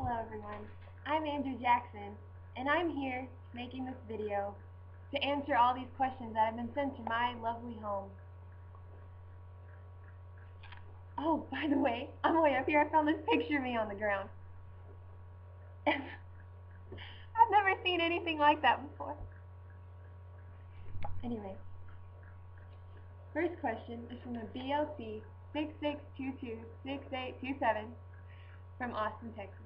Hello everyone, I'm Andrew Jackson, and I'm here making this video to answer all these questions that have been sent to my lovely home. Oh, by the way, on the way up here I found this picture of me on the ground. I've never seen anything like that before. Anyway, first question is from the BLC 66226827 from Austin, Texas.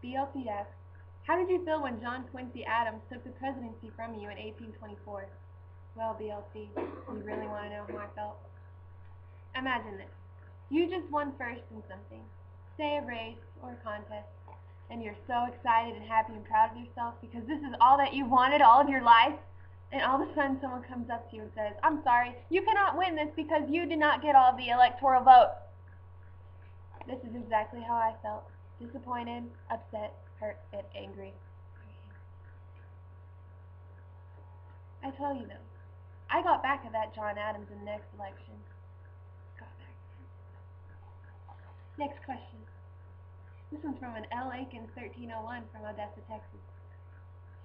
BLC asks, how did you feel when John Quincy Adams took the presidency from you in 1824? Well, BLC, you really want to know how I felt? Imagine this. You just won first in something, say a race or a contest, and you're so excited and happy and proud of yourself because this is all that you wanted all of your life, and all of a sudden someone comes up to you and says, I'm sorry, you cannot win this because you did not get all of the electoral votes. This is exactly how I felt. Disappointed, upset, hurt, and angry. I tell you though, I got back at that John Adams in the next election. Got back. Next question. This one's from an L. Akins 1301 from Odessa, Texas.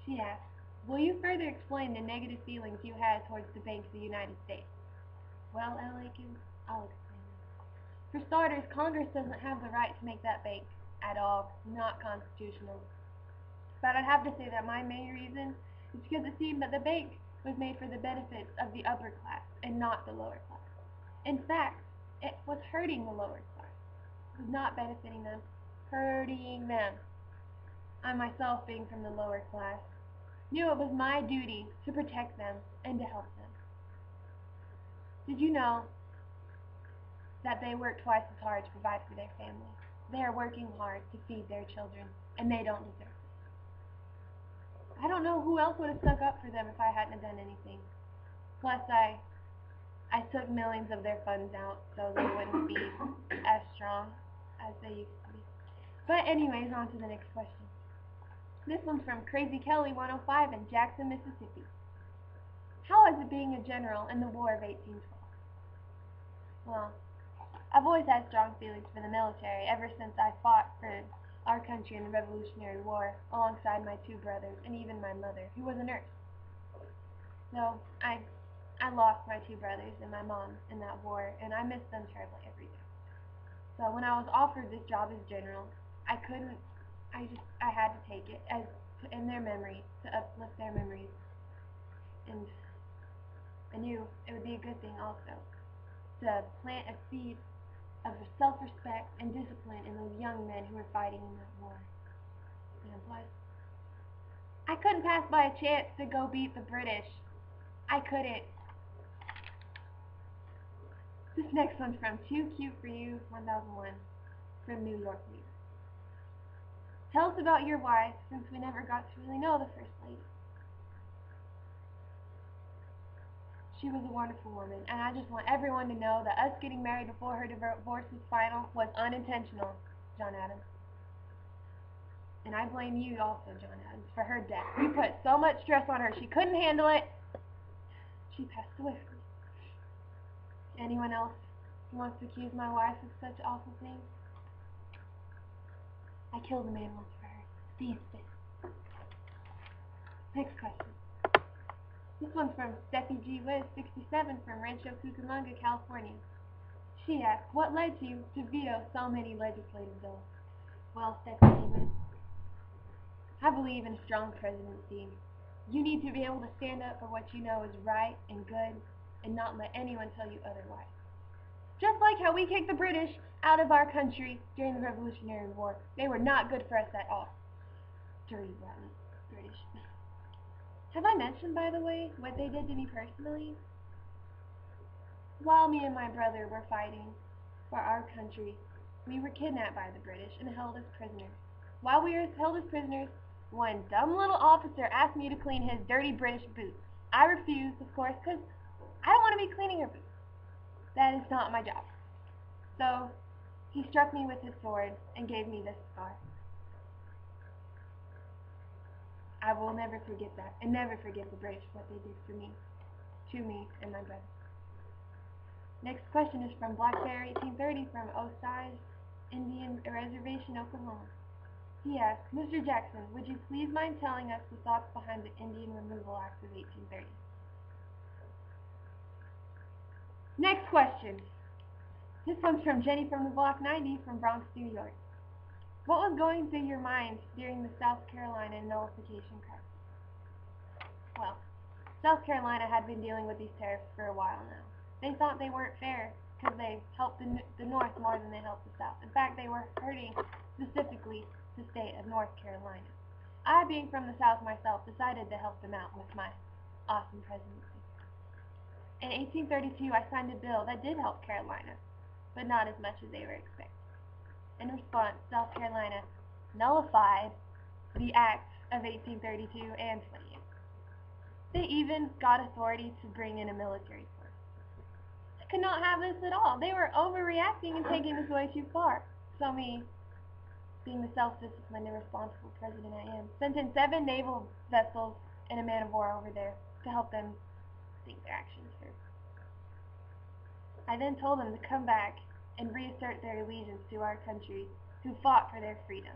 She asks, will you further explain the negative feelings you had towards the banks of the United States? Well, L. Akins, I'll explain them. For starters, Congress doesn't have the right to make that bank at all. Not constitutional. But I'd have to say that my main reason is because it seemed that the bank was made for the benefits of the upper class and not the lower class. In fact, it was hurting the lower class. It was not benefiting them, hurting them. I myself, being from the lower class, knew it was my duty to protect them and to help them. Did you know that they work twice as hard to provide for their family? They are working hard to feed their children, and they don't deserve it. I don't know who else would have stuck up for them if I hadn't done anything. Plus, I took millions of their funds out so they wouldn't be as strong as they used to be. But anyways, on to the next question. This one's from Crazy Kelly 105 in Jackson, Mississippi. How is it being a general in the War of 1812? Well, I've always had strong feelings for the military ever since I fought for our country in the Revolutionary War alongside my two brothers and even my mother, who was a nurse. So I lost my two brothers and my mom in that war, and I miss them terribly every day. So when I was offered this job as general, I had to take it as in their memory, to uplift their memories, and I knew it would be a good thing also to plant a seed of self-respect and discipline in those young men who were fighting in that war. And plus, I couldn't pass by a chance to go beat the British. I couldn't. This next one's from Too Cute For You 1001 from New York, New York. Tell us about your wife, since we never got to really know the First Lady. She was a wonderful woman, and I just want everyone to know that us getting married before her divorce was final was unintentional, John Adams. And I blame you also, John Adams, for her death. You put so much stress on her, she couldn't handle it. She passed away from me. Anyone else who wants to accuse my wife of such awful things? I killed a man once for her. See you soon. Next question. This one's from Steffi G. Wiz 67 from Rancho Cucamonga, California. She asks, what led you to veto so many legislative bills? Well, Steffi G. Wiz, I believe in a strong presidency. You need to be able to stand up for what you know is right and good and not let anyone tell you otherwise. Just like how we kicked the British out of our country during the Revolutionary War. They were not good for us at all. Dirty, rotten British. Have I mentioned, by the way, what they did to me personally? While me and my brother were fighting for our country, we were kidnapped by the British and held as prisoners. While we were held as prisoners, one dumb little officer asked me to clean his dirty British boots. I refused, of course, because I don't want to be cleaning her boots. That is not my job. So he struck me with his sword and gave me this scar. I will never forget that, and never forget the British, what they did for me, to me, and my brother. Next question is from Black Bear 1830 from Osage Indian Reservation, Oklahoma. He asked, Mr. Jackson, would you please mind telling us the thoughts behind the Indian Removal Act of 1830? Next question. This one's from Jenny from the Block 90 from Bronx, New York. What was going through your mind during the South Carolina nullification crisis? Well, South Carolina had been dealing with these tariffs for a while now. They thought they weren't fair because they helped the North more than they helped the South. In fact, they were hurting specifically the state of North Carolina. I, being from the South myself, decided to help them out with my awesome presidency. In 1832, I signed a bill that did help Carolina, but not as much as they were expecting. In response, South Carolina nullified the Acts of 1832 and 28. They even got authority to bring in a military force. I could not have this at all. They were overreacting and taking this way too far. So me, being the self-disciplined and responsible president I am, sent in 7 naval vessels and a man of war over there to help them think their actions through. I then told them to come back and reassert their allegiance to our country who fought for their freedom.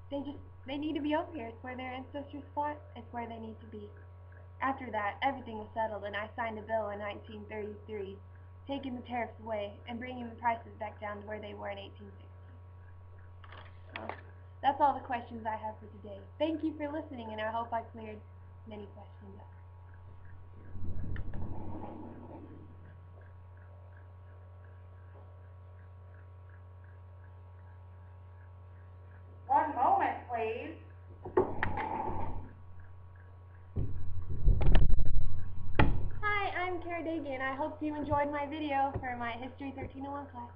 They need to be over here. It's where their ancestors fought. It's where they need to be. After that, everything was settled, and I signed a bill in 1933, taking the tariffs away and bringing the prices back down to where they were in 1860. So, that's all the questions I have for today. Thank you for listening, and I hope I cleared many questions up. One moment, please. Hi, I'm Doege, and I hope you enjoyed my video for my History 1301 class.